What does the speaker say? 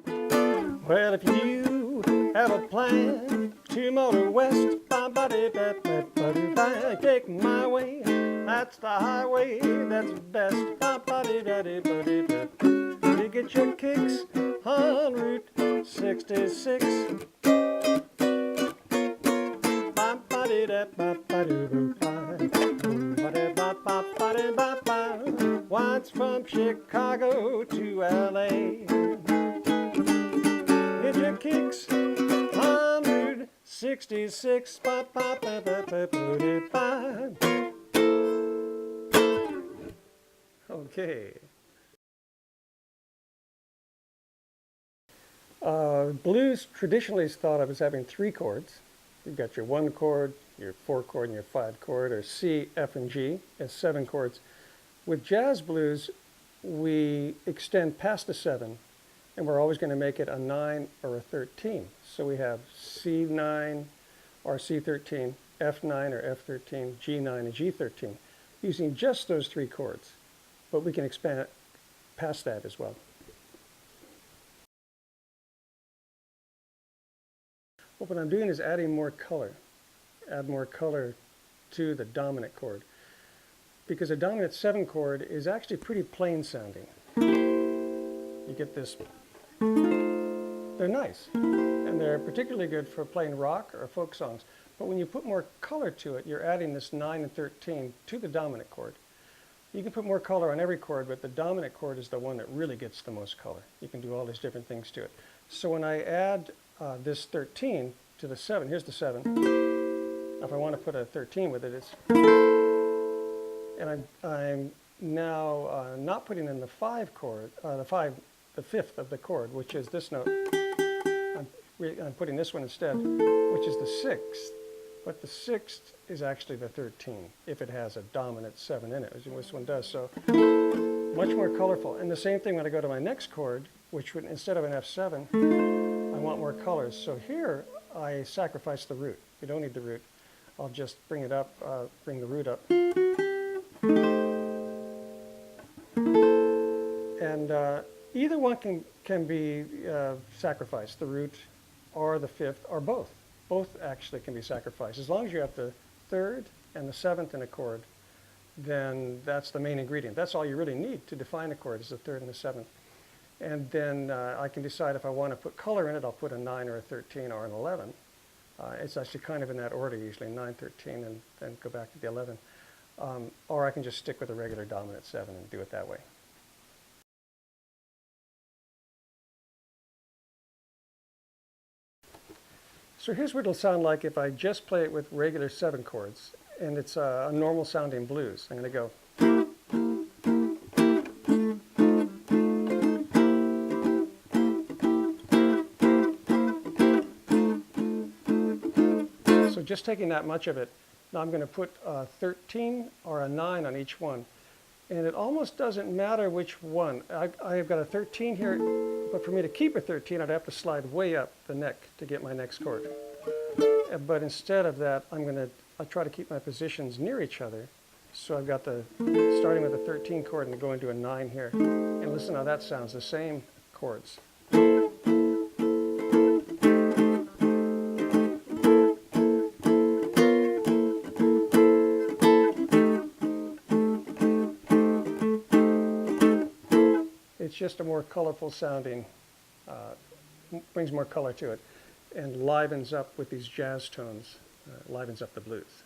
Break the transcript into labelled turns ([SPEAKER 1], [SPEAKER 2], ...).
[SPEAKER 1] Well, if you have a plan to motor west, take my way. That's the highway that's best. You get your kicks on Route 66. Winds from Chicago to LA. Get your kicks on Route 66. Okay. Blues traditionally is thought of as having three chords. You've got your 1 chord, your 4 chord, and your 5 chord, or C, F, and G as 7 chords. With jazz blues, we extend past the 7, and we're always going to make it a 9 or a 13. So we have C9 or C13, F9 or F13, G9 and G13, using just those 3 chords. But we can expand past that as well. What I'm doing is adding more color. Add more color to the dominant chord. Because a dominant 7 chord is actually pretty plain sounding. You get this, they're nice. And they're particularly good for playing rock or folk songs. But when you put more color to it, you're adding this 9 and 13 to the dominant chord. You can put more color on every chord, but the dominant chord is the one that really gets the most color. You can do all these different things to it. So when I add this 13 to the 7, here's the 7. If I want to put a 13 with it, it's... And I'm now not putting in the 5 chord, the 5th of the chord, which is this note. I'm putting this one instead, which is the 6th. But the 6th is actually the 13, if it has a dominant 7 in it, as this one does. So much more colorful. And the same thing when I go to my next chord, which would, instead of an F7, I want more colors. So here I sacrifice the root. You don't need the root. I'll just bring it up, bring the root up. And either one can be sacrificed, the root or the 5th or both. Both actually can be sacrificed. As long as you have the 3rd and the 7th in a chord, then that's the main ingredient. That's all you really need to define a chord is the 3rd and the 7th. And then I can decide if I want to put color in it, I'll put a 9 or a 13 or an 11. It's actually kind of in that order usually, 9, 13, and then go back to the 11. Or I can just stick with a regular dominant 7 and do it that way. So here's what it'll sound like if I just play it with regular 7 chords, and it's a normal sounding blues. I'm going to go. So just taking that much of it, now I'm going to put a 13 or a 9 on each one. And it almost doesn't matter which one. I've got a 13 here, but for me to keep a 13, I'd have to slide way up the neck to get my next chord. But instead of that, I'll try to keep my positions near each other. So I've got the, starting with a 13 chord and going to a 9 here. And listen how that sounds, the same chords. It's just a more colorful sounding, brings more color to it, and livens up with these jazz tones, livens up the blues.